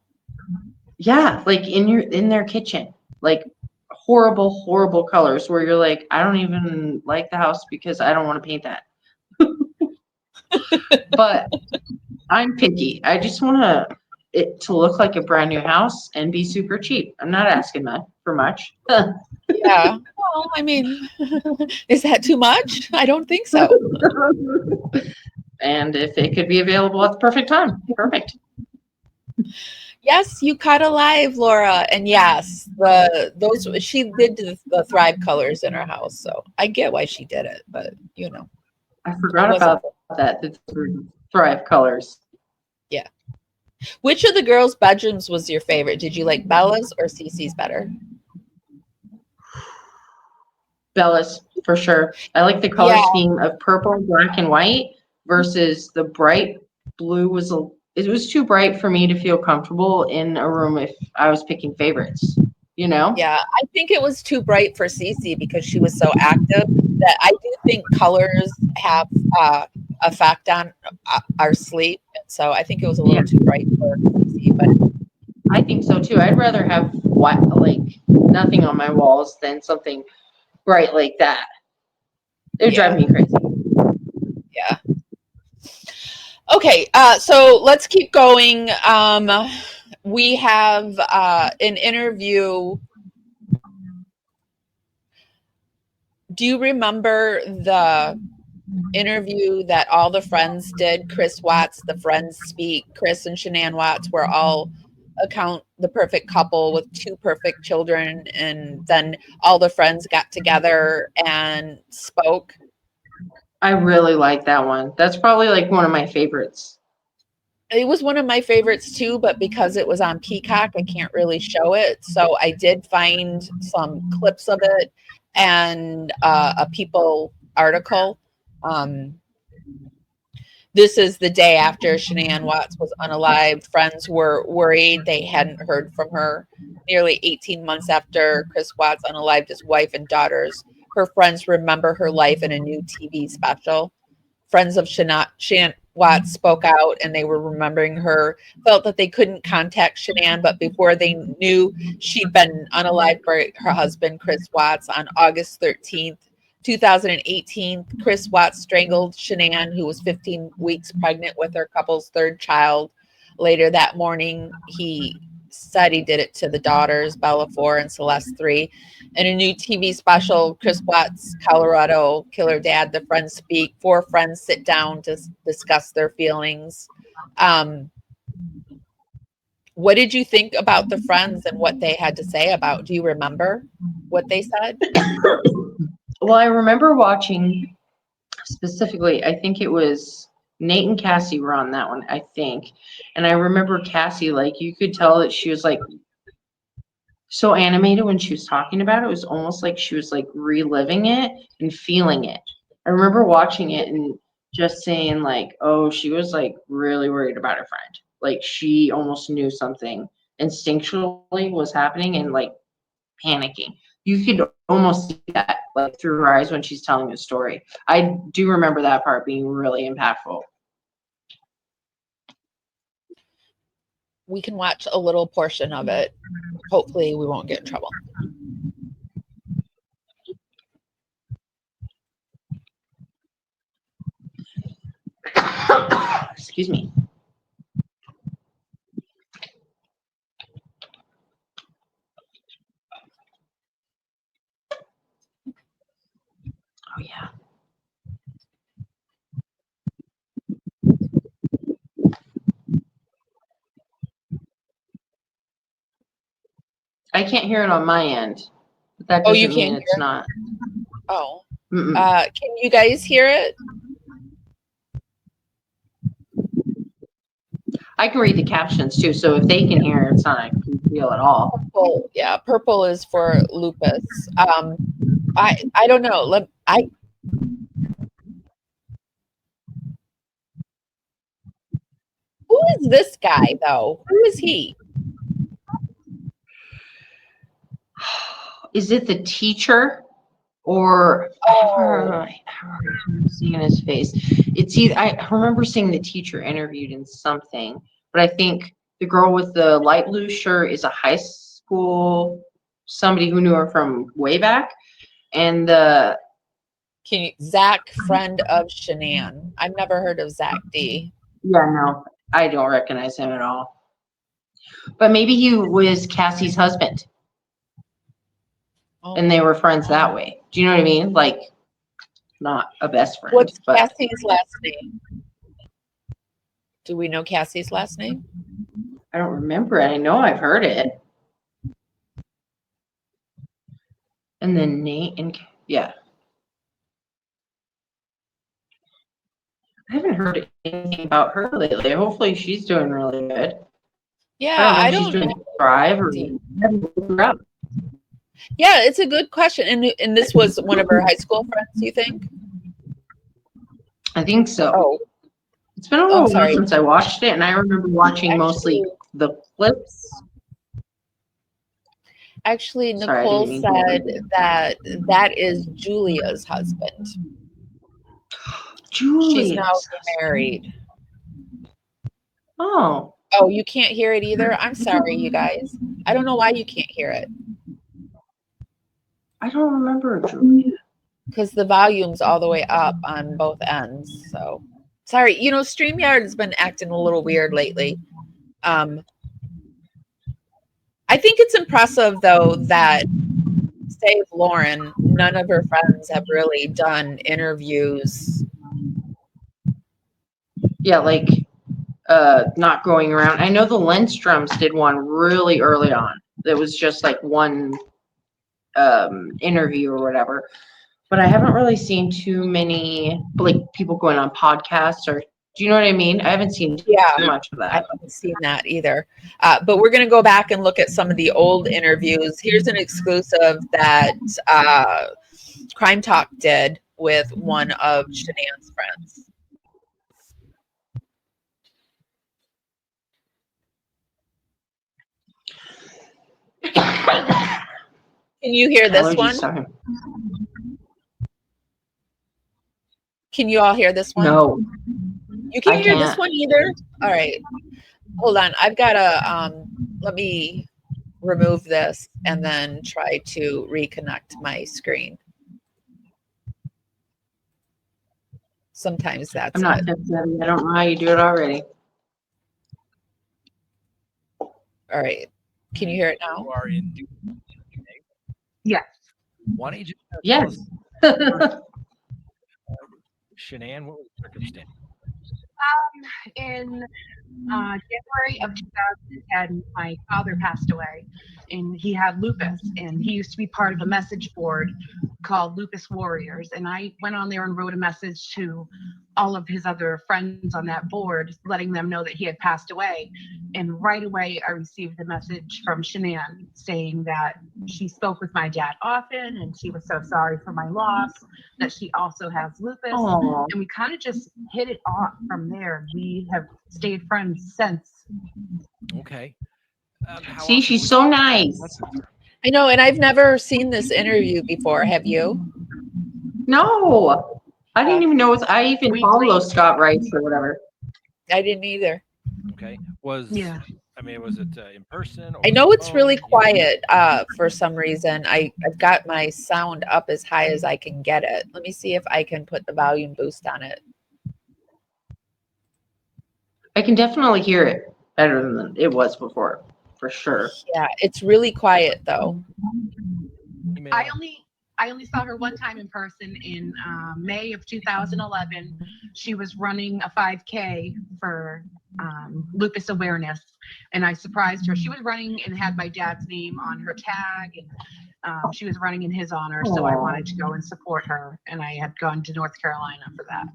Yeah, like in their kitchen, like horrible colors where you're like, I don't even like the house because I don't want to paint that. But I'm picky. I just want it to look like a brand new house and be super cheap. I'm not asking for much. Yeah. Well, I mean, is that too much? I don't think so. And if it could be available at the perfect time, perfect. Yes, you caught alive, Laura. And yes, she did the Thrive colors in her house, so I get why she did it. But I forgot about that. The Thrive colors. Yeah. Which of the girls' bedrooms was your favorite? Did you like Bella's or Cece's better? Bella's, for sure. I like the color scheme of purple, black, and white versus the bright blue. It was too bright for me to feel comfortable in a room if I was picking favorites, Yeah, I think it was too bright for Cece because she was so active. That I do think colors have effect on our sleep. So I think it was a little too bright for Cece, but I think so too. I'd rather have white, like nothing on my walls than something bright like that. It would drive me crazy. Yeah. Okay, so let's keep going. We have an interview. Do you remember the interview that all the friends did? Chris Watts, the Friends Speak. Chris and Shannan Watts were all the perfect couple with 2 perfect children, and then all the friends got together and spoke. I really like that one. That's probably like one of my favorites. It was one of my favorites too, but because it was on Peacock, I can't really show it. So I did find some clips of it and a People article. This is the day after Shannan Watts was unalived. Friends were worried. They hadn't heard from her. Nearly 18 months after Chris Watts unalived his wife and daughters, her friends remember her life in a new TV special. Friends of Shannan Watts spoke out, and they were remembering her, felt that they couldn't contact Shannan, but before they knew, she'd been unalived by her husband, Chris Watts. On August 13th, 2018, Chris Watts strangled Shannan, who was 15 weeks pregnant with their couple's 3rd child. Later that morning, he said he did it to the daughters, Bella 4 and Celeste 3. In a new TV special, Chris Watts' Colorado Killer Dad, The Friends Speak. 4 friends sit down to discuss their feelings. What did you think about the friends and what they had to say about? Do you remember what they said? Well, I remember watching specifically, I think it was Nate and Cassie were on that one, I think. And I remember Cassie, like, you could tell that she was like so animated when she was talking about it. It was almost like she was like reliving it and feeling it. I remember watching it and just saying like, oh, she was like really worried about her friend. Like, she almost knew something instinctually was happening and like panicking. You could almost see that like through her eyes when she's telling a story. I do remember that part being really impactful. We can watch a little portion of it. Hopefully we won't get in trouble. Excuse me. Oh yeah. I can't hear it on my end, but that Oh, you doesn't mean can't it's hear it? not. Oh. Mm-mm. Can you guys hear it? I can read the captions too, so if they can hear it, it's not a big deal at all. Purple, yeah, purple is for lupus. I don't know. Who is this guy though? Who is he? Is it the teacher or I remember seeing his face? It's either I remember seeing the teacher interviewed in something, but I think the girl with the light blue shirt is a high school somebody who knew her from way back, and the Zach, friend of Shanann. I've never heard of Zach D. yeah, no, I don't recognize him at all. But maybe he was Cassie's husband. Oh. And they were friends that way. Do you know what I mean? Like, not a best friend. What's but Cassie's last name? Do we know Cassie's last name? I don't remember it. I know I've heard it. And then Nate and yeah. I haven't heard anything about her lately. Hopefully she's doing really good. Yeah, I if don't she's doing know. Thrive or yeah, it's a good question. And this was one of her high school friends, you think? I think so. Oh. It's been a little while sorry. since I watched it, and I remember watching mostly the clips. Actually, Nicole said that is Julia's husband. She's now married. Oh. Oh, you can't hear it either? I'm sorry, you guys. I don't know why you can't hear it. I don't remember Julia. Because the volume's all the way up on both ends. So sorry. You know, StreamYard has been acting a little weird lately. I think it's impressive though that save Lauren, none of her friends have really done interviews. Yeah, like not going around. I know the Lendstroms did one really early on. That was just like one interview or whatever. But I haven't really seen too many like people going on podcasts or do you know what I mean? I haven't seen too much of that. I haven't seen that either. But we're going to go back and look at some of the old interviews. Here's an exclusive that Crime Talk did with one of Shanann's friends. Can you hear this one? Can you all hear this one? No. You can't hear this one either? All right. Hold on. I've got to, let me remove this and then try to reconnect my screen. Sometimes that's I'm not I don't know how you do it already. All right. Can you hear it now? You are in. Yes. Why don't you just yes. Shanann, what was the circumstance? In January of 2010, my father passed away, and he had lupus, and he used to be part of a message board called Lupus Warriors, and I went on there and wrote a message to all of his other friends on that board, letting them know that he had passed away. And right away, I received a message from Shanann saying that she spoke with my dad often, and she was so sorry for my loss, that she also has lupus. Aww. And we kind of just hit it off from there. We have stayed friends since. Okay. See, she's so nice. I know, and I've never seen this interview before. Have you? No, I didn't even know I even follow Scott Rice or whatever. I didn't either. Okay. Yeah. Was it in person? Or I know it's really phone? quiet for some reason. I've got my sound up as high as I can get it. Let me see if I can put the volume boost on it. I can definitely hear it better than it was before, for sure. Yeah, it's really quiet though. Email. I only saw her one time in person in May of 2011. She was running a 5K for lupus awareness, and I surprised her. She was running and had my dad's name on her tag, and she was running in his honor. So I wanted to go and support her, and I had gone to North Carolina for that.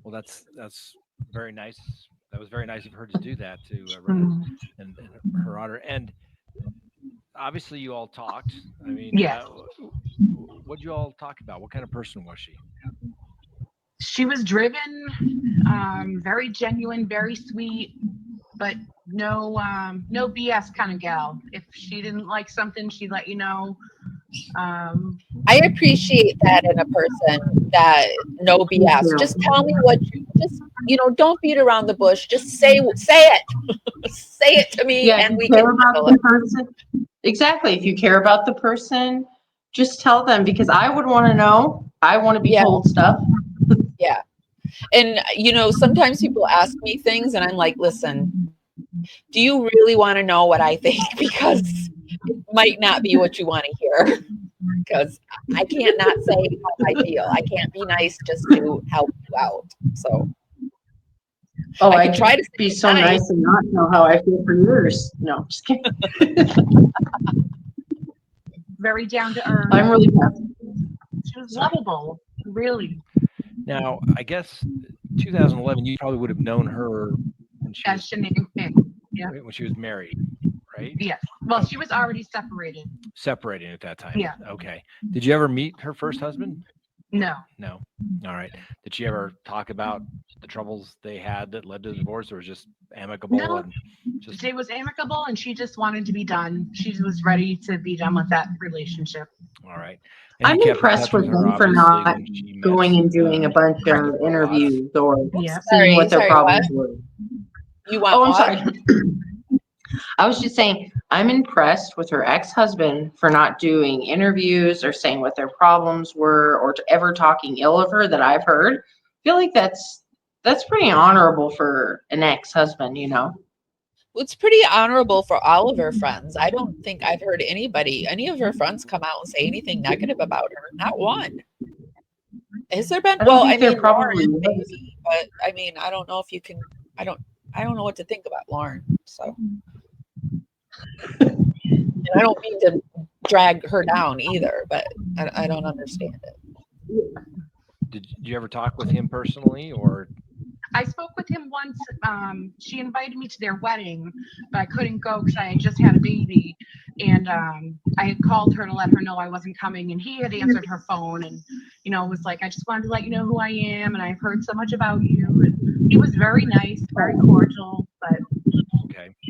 Well, that's very nice. That was very nice of her to do that to run in her honor. And obviously, you all talked. I mean, yes. What did you all talk about? What kind of person was she? She was driven, very genuine, very sweet, but no BS kind of gal. If she didn't like something, she'd let you know. I appreciate that in a person, that no BS. Just tell me what you don't beat around the bush. Just say it. Say it to me, and we can handle it. Exactly. If you care about the person, just tell them, because I would want to know. I want to be told stuff. Yeah. And, sometimes people ask me things and I'm like, listen, do you really want to know what I think? Because it might not be what you want to hear. Because I can't not say how I feel. I can't be nice just to help you out. So. Oh, I try to be so nice and not know how I feel for yours. No, just kidding. Very down to earth. I'm really happy. She was lovable, really. Now, I guess 2011, you probably would have known her when she as Shannan King. Yeah. When she was married, right? Yes. Well, she was already separated. Separating at that time. Yeah. Okay. Did you ever meet her first husband? No. No. All right. Did she ever talk about the troubles they had that led to the divorce, or was just amicable? No. And just... It was amicable, and she just wanted to be done. She was ready to be done with that relationship. All right. And I'm impressed with them for not going and doing a bunch of interviews or seeing what their problems were. You want? Oh, I'm sorry. I was just saying, I'm impressed with her ex-husband for not doing interviews or saying what their problems were, or ever talking ill of her that I've heard. I feel like that's pretty honorable for an ex-husband, It's pretty honorable for all of her friends. I don't think I've heard any of her friends come out and say anything negative about her. Not one. Has there been? Well, I mean, probably Lauren, maybe, but I mean, I don't know if you can. I don't know what to think about Lauren. So, and I don't mean to drag her down either, but I don't understand it. Did you ever talk with him personally, or? I spoke with him once. She invited me to their wedding, but I couldn't go because I had just had a baby. And I had called her to let her know I wasn't coming. And he had answered her phone and, was like, I just wanted to let you know who I am. And I've heard so much about you. And he was very nice, very cordial, but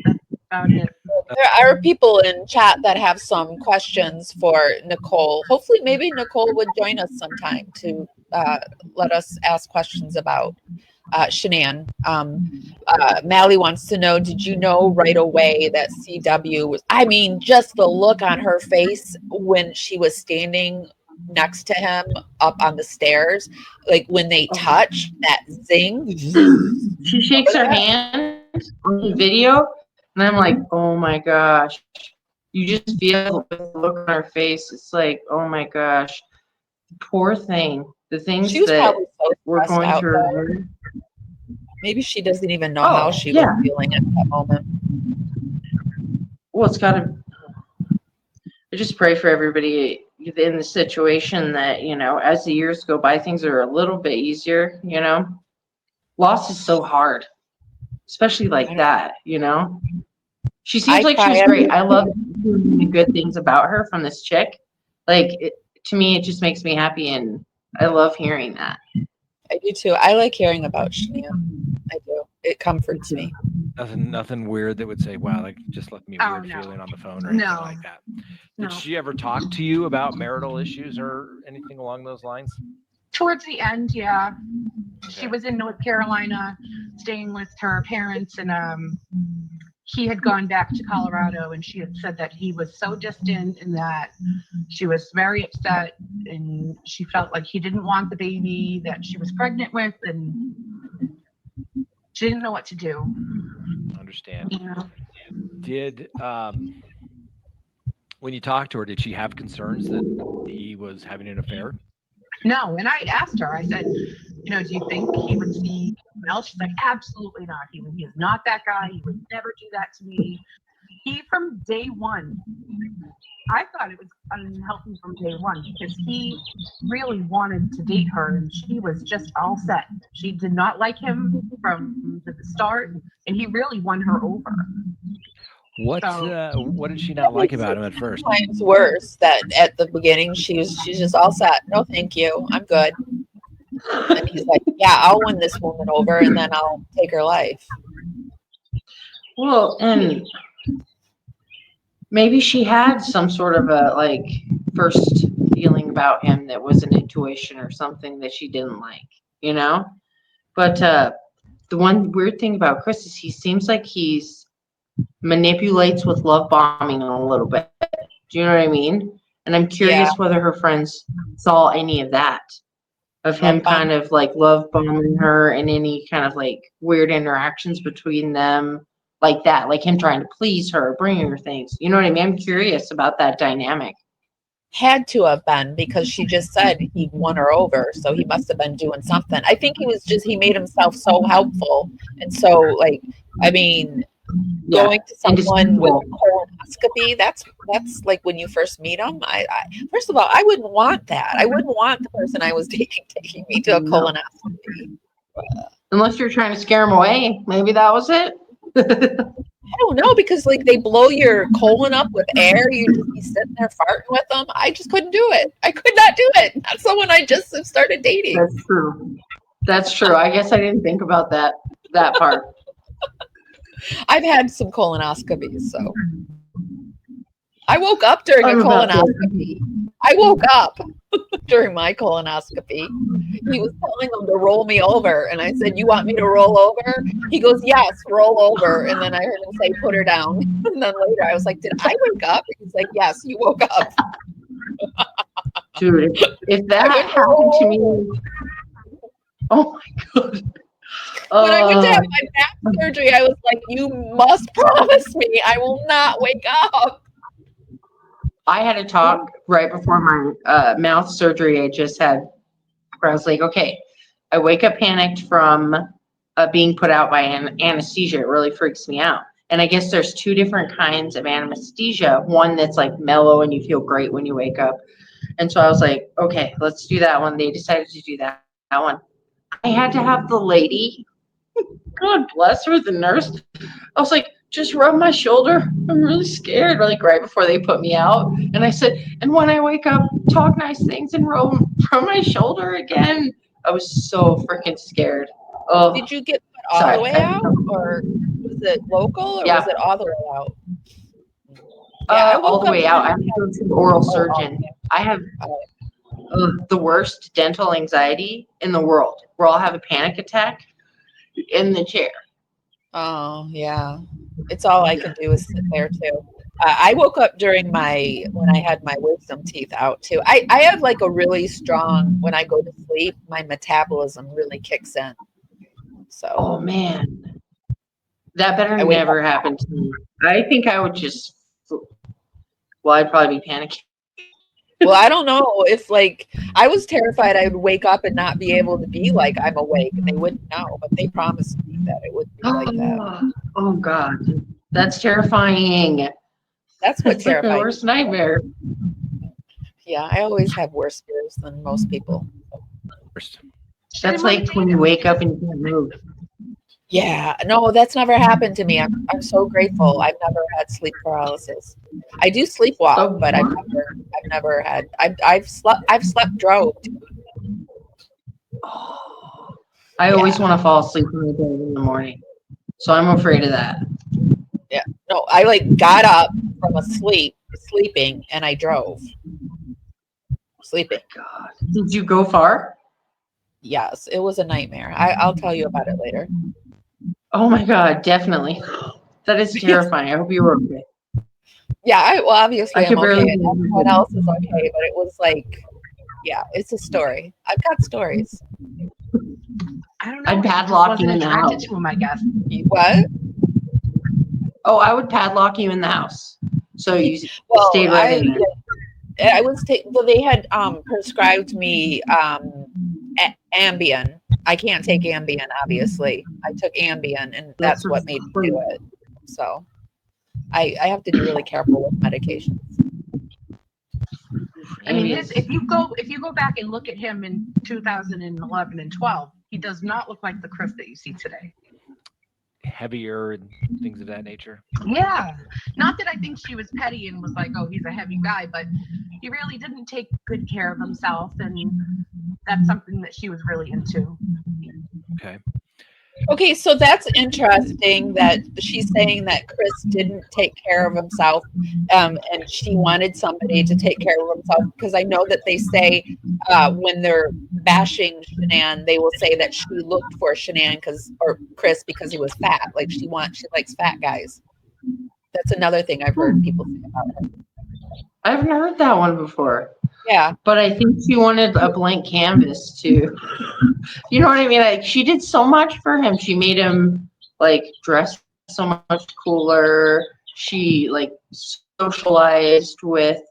that's about it. There are people in chat that have some questions for Nicole. Hopefully, maybe Nicole would join us sometime to let us ask questions about Shannan. Mally wants to know, did you know right away that CW was, just the look on her face when she was standing next to him up on the stairs, like when they touch, that zing. She shakes her hand on the video, and I'm like, oh my gosh. You just feel the look on her face. It's like, oh my gosh. Poor thing. The things that we're going through. Maybe she doesn't even know how she was feeling at that moment. Well, it's got to. I just pray for everybody in the situation that, as the years go by, things are a little bit easier, Loss is so hard, especially like that, She seems like she was great. I love the good things about her from this chick. Like, to me, it just makes me happy, and I love hearing that. I do too. I like hearing about Shannan. I do. it comforts me. Nothing weird that would say, wow, like just left me a weird feeling on the phone or anything like that. Did she ever talk to you about marital issues or anything along those lines? Towards the end, yeah. Okay. She was in North Carolina staying with her parents, and he had gone back to Colorado, and she had said that he was so distant and that she was very upset, and she felt like he didn't want the baby that she was pregnant with, and she didn't know what to do. Understand. Yeah. Did when you talked to her, did she have concerns that he was having an affair? No, and I asked her, I said, you know, do you think he would see someone else? She's like, absolutely not. He is not that guy. He would never do that to me. He, from day one, I thought it was unhealthy from day one because he really wanted to date her and she was just all set. She did not like him from the start, and he really won her over. What did she not like about him at first? Times worse that at the beginning she's just all set. No, thank you. I'm good. And he's like, yeah, I'll win this woman over and then I'll take her life. Well, and maybe she had some sort of a like first feeling about him that was an intuition or something that she didn't like, you know? But the one weird thing about Chris is he seems like he's manipulates with love bombing a little bit. Do you know what I mean? And I'm curious whether her friends saw any of that, of him kind of like love bombing her and any kind of like weird interactions between them like that, like him trying to please her, bringing her things. You know what I mean? I'm curious about that dynamic. Had to have been because she just said he won her over, so he must have been doing something. I think he made himself so helpful and so like, I mean, going to someone with colonoscopy, that's like when you first meet them. I first of all, I wouldn't want that. I wouldn't want the person I was dating taking me to a colonoscopy. Unless you're trying to scare him away. Maybe that was it. I don't know, because like they blow your colon up with air. You just be sitting there farting with them. I just couldn't do it. I could not do it. That's someone I just have started dating. That's true. That's true. I guess I didn't think about that part. I've had some colonoscopies, so I woke up during a colonoscopy. I woke up during my colonoscopy. He was telling them to roll me over, and I said, "You want me to roll over?" He goes, "Yes, roll over." And then I heard him say, "Put her down." And then later, I was like, "Did I wake up?" He's like, "Yes, you woke up." Dude, if that happened to me, oh my god. When I went to have my back surgery, I was like, "You must promise me I will not wake up." I had a talk right before my mouth surgery I just had, where I was like, okay, I wake up panicked from being put out by anesthesia. It really freaks me out. And I guess there's two different kinds of anesthesia. One that's like mellow and you feel great when you wake up. And so I was like, okay, let's do that one. They decided to do that one. I had to have the lady, God bless her, the nurse. I was like, just rub my shoulder. I'm really scared, like right before they put me out. And I said, and when I wake up, talk nice things and rub my shoulder again. I was so freaking scared. Oh, did you get put all the way out, or was it local, or was it all the way out? All the way out. I have to go to the oral surgeon. I have the worst dental anxiety in the world, where I'll have a panic attack in the chair. Oh, yeah. It's all I can do is sit there too. I woke up when I had my wisdom teeth out too. I have like a really strong, when I go to sleep, my metabolism really kicks in. So. Oh man, that better never happen to me. I think I would just, I'd probably be panicking. Well, I don't know if like, I was terrified I would wake up and not be able to be like I'm awake, and they wouldn't know, but they promised me that it would be like that. Oh God, that's terrifying. That's what terrifies my worst nightmare. Yeah, I always have worse fears than most people. That's like when you wake up and you can't move. Yeah, no, that's never happened to me. I'm so grateful. I've never had sleep paralysis. I do sleepwalk, but I've never had. I've slept drove. I always want to fall asleep in the morning. So I'm afraid of that. Yeah. No, I like got up from sleeping, and I drove. Sleeping. God. Did you go far? Yes, it was a nightmare. I'll tell you about it later. Oh my God, definitely. That is terrifying. I hope you were okay. Yeah, well, obviously I'm okay, and barely. everyone else is okay, but it was like, yeah, it's a story. I've got stories. I don't know. I'd I just padlock you wasn't in the attracted house. to him, I guess. What? Oh, I would padlock you in the house. So you Well, stayed right in there. I was well, they had prescribed me Ambien. I can't take Ambien, obviously. I took Ambien, and that's what made me do it. So I have to be really careful with medications. I mean, if you go back and look at him in 2011 and 12, he does not look like the Chris that you see today. Heavier and things of that nature. Yeah, not that I think she was petty and was like, oh, he's a heavy guy, but he really didn't take good care of himself, and that's something that she was really into. Okay, so that's interesting that she's saying that Chris didn't take care of himself, and she wanted somebody to take care of himself, because I know that they say when they're bashing Shanann, they will say that she looked for Shanann or Chris because he was fat. Like she likes fat guys. That's another thing I've heard people say about him. I haven't heard that one before. Yeah. But I think she wanted a blank canvas too. You know what I mean? Like she did so much for him. She made him like dress so much cooler. She like socialized with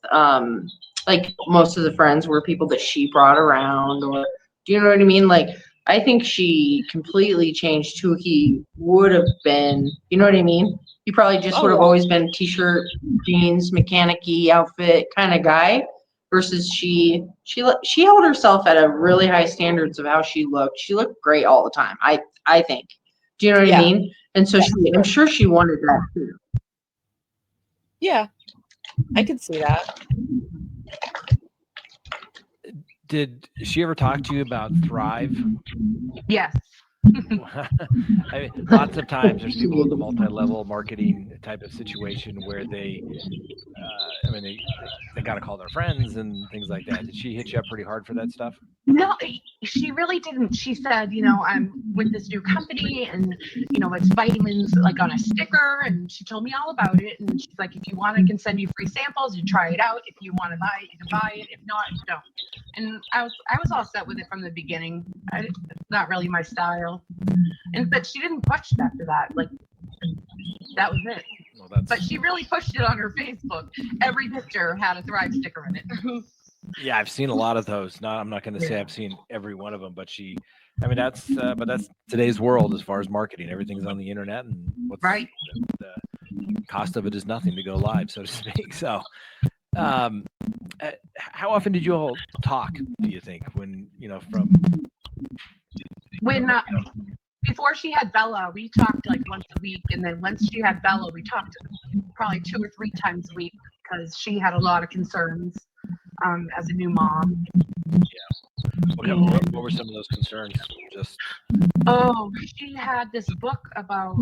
like most of the friends were people that she brought around, or do you know what I mean? Like I think she completely changed who he would have been. You know what I mean? He probably just would have always been t-shirt, jeans, mechanic-y outfit kind of guy. Versus she held herself at a really high standards of how she looked. She looked great all the time. I think. Do you know what I mean? And so I'm sure she wanted that too. Yeah, I can see that. Did she ever talk to you about Thrive? Yes. I mean, lots of times there's people in the multi-level marketing type of situation where they got to call their friends and things like that. Did she hit you up pretty hard for that stuff? No, she really didn't. She said, I'm with this new company, and it's vitamins like on a sticker, and she told me all about it. And she's like, if you want, I can send you free samples. You try it out. If you want to buy it, you can buy it. If not, don't. And I was all set with it from the beginning. Not really my style. But she didn't push after that. Like that was it. Well, but she really pushed it on her Facebook. Every picture had a Thrive sticker in it. Yeah, I've seen a lot of those. I'm not going to say I've seen every one of them, but that's today's world as far as marketing. Everything's on the internet, and the cost of it is nothing to go live, so to speak. So, how often did you all talk? Do you think before she had Bella, we talked like once a week, and then once she had Bella, we talked probably 2 or 3 times a week because she had a lot of concerns. As a new mom. Yeah. What were some of those concerns? She had this book about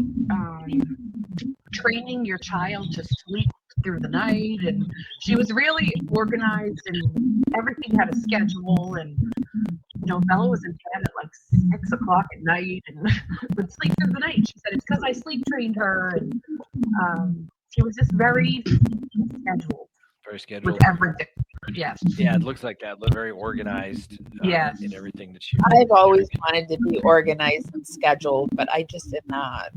training your child to sleep through the night, and she was really organized, and everything had a schedule. And Bella was in bed at like 6 o'clock at night and would sleep through the night. She said it's because I sleep trained her, and she was just very scheduled. Very scheduled. With everything. Yes. Yeah, it looks like that. Look very organized. Yes. In everything that she. I've always wanted to be organized and scheduled, but I just did not.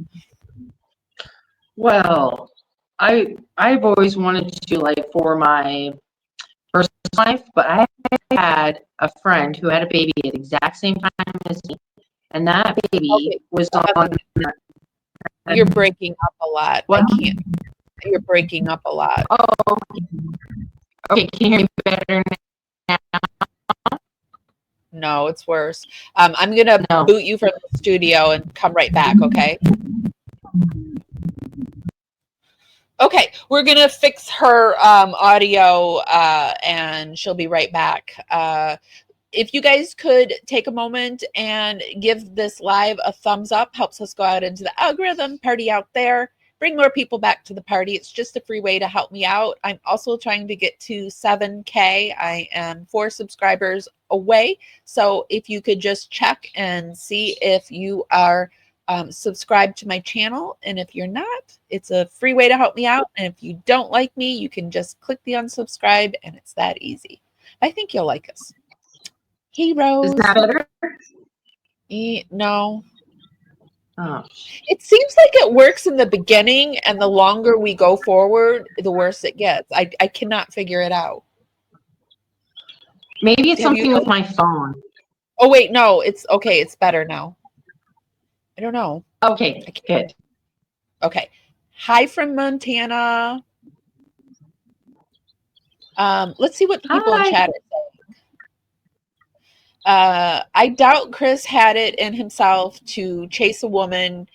Well, I've always wanted to, like, for my personal life, but I had a friend who had a baby at the exact same time as me, and that baby was on. You're breaking up a lot. What? I can't. You're breaking up a lot. Oh, okay. Can you hear me better now? No, it's worse. I'm going to boot you from the studio and come right back, okay? Okay, we're going to fix her audio, and she'll be right back. if you guys could take a moment and give this live a thumbs up, helps us go out into the algorithm, party out there, bring more people back to the party. It's just a free way to help me out. I'm also trying to get to 7K. I am 4 subscribers away. So if you could just check and see if you are subscribed to my channel. And if you're not, it's a free way to help me out. And if you don't like me, you can just click the unsubscribe, and it's that easy. I think you'll like us. Heroes. Is that better? No. Oh. It seems like it works in the beginning, and the longer we go forward, the worse it gets. I cannot figure it out. Maybe it's something with my phone. Oh, wait, no. It's okay. It's better now. I don't know. Okay, good. Okay. Hi from Montana. Let's see what the people in chat are saying. I doubt Chris had it in himself to chase a woman.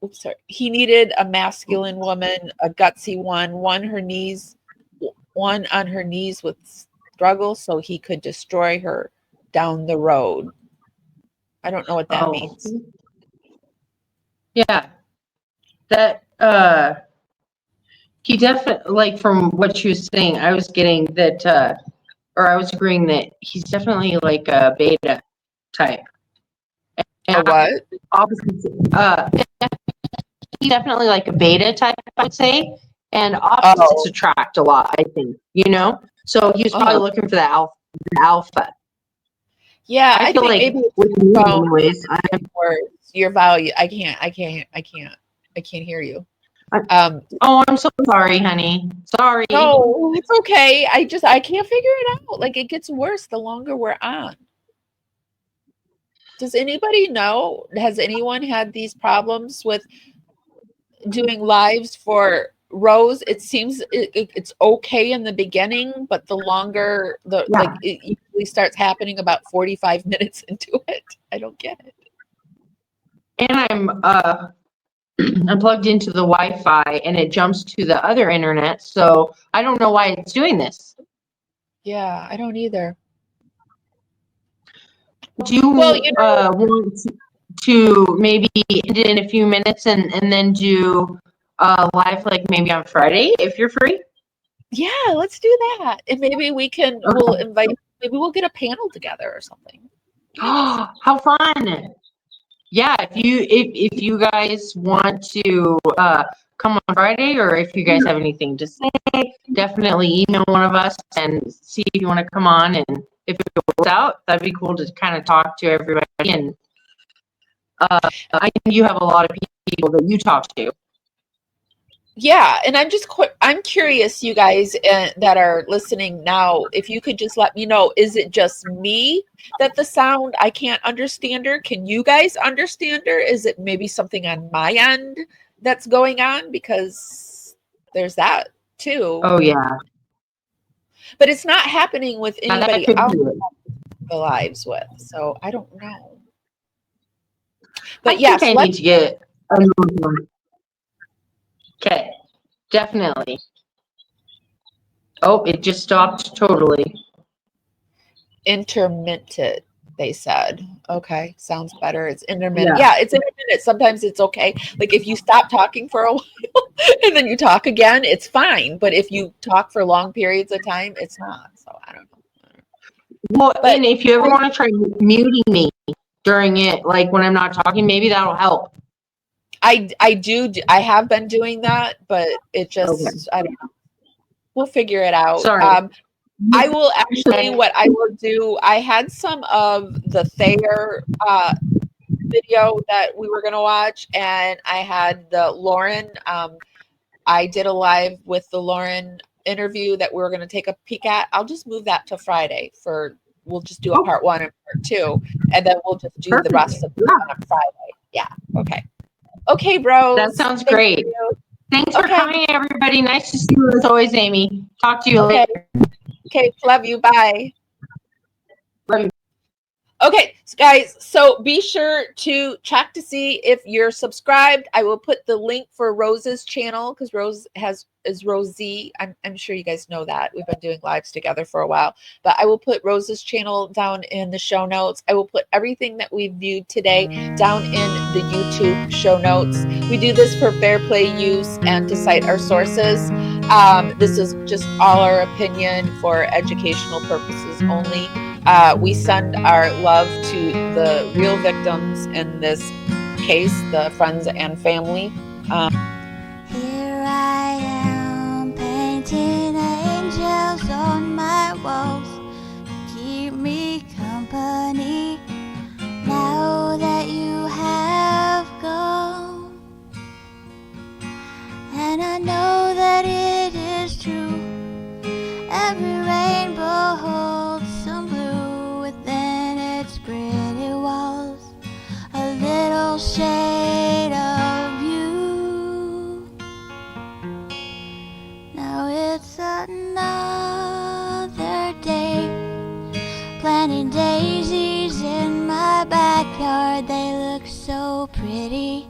Oops, sorry. He needed a masculine woman, a gutsy one on her knees with struggle so he could destroy her down the road. I don't know what that means. Yeah. That he definitely, like, from what she was saying, I was getting that or I was agreeing that he's definitely like a beta type. And a what? He's definitely like a beta type, I'd say. And opposites attract a lot, I think, you know? So he was probably looking for the alpha. Yeah, I feel think like maybe with me anyways, your value. I can't hear you. I'm so sorry, honey. Sorry. No, it's okay. I can't figure it out. Like, it gets worse the longer we're on. Does anybody know? Has anyone had these problems with doing lives for Rose? It seems it's okay in the beginning, but the longer it usually starts happening about 45 minutes into it. I don't get it. And I'm plugged into the Wi-Fi, and it jumps to the other internet, so I don't know why it's doing this. Yeah, I don't either. Do you want to maybe end it in a few minutes and then do live, like maybe on Friday if you're free? Yeah, let's do that. And maybe we can maybe we'll get a panel together or something. Oh, how fun. Yeah, if you guys want to come on Friday, or if you guys have anything to say, definitely email one of us and see if you want to come on. And if it works out, that'd be cool to kind of talk to everybody. And I think you have a lot of people that you talk to. Yeah, and I'm curious, you guys that are listening now, if you could just let me know, is it just me that the sound, I can't understand her? Can you guys understand her? Is it maybe something on my end that's going on? Because there's that too. Oh, yeah. But it's not happening with anybody else the lives with, so I don't know. But yes, I need to get a new one. Okay, definitely. Oh, it just stopped totally. Intermittent, they said. Okay, sounds better. It's intermittent. Yeah, it's intermittent. Sometimes it's okay. Like if you stop talking for a while and then you talk again, it's fine. But if you talk for long periods of time, it's not. So I don't know. Well, and if you ever want to try muting me during it, like when I'm not talking, maybe that'll help. I have been doing that, but it just I don't know. We'll figure it out. Sorry. I will actually, what I will do, I had some of the Thayer video that we were going to watch, and I had the Lauren. I did a live with the Lauren interview that we were going to take a peek at. I'll just move that to Friday we'll just do a part 1 and part 2, and then we'll just do the rest of it on Friday. Yeah. Okay. Okay, bro. That sounds great. Thanks for coming, everybody. Nice to see you as always, Amy. Talk to you later. Okay. Love you. Bye. Love you. Okay, so guys, so be sure to check to see if you're subscribed. I will put the link for Rose's channel because Rose is Rosie. I'm sure you guys know that. We've been doing lives together for a while. But I will put Rose's channel down in the show notes. I will put everything that we viewed today down in the YouTube show notes. We do this for fair play use and to cite our sources. This is just all our opinion for educational purposes only. We send our love to the real victims in this case, the friends and family. Here I am painting angels on my walls to keep me company now that you have gone. And I know that it is true. Every rainbow holds some blue within its pretty walls, a little shade of you. Now it's another day, planting daisies in my backyard. They look so pretty.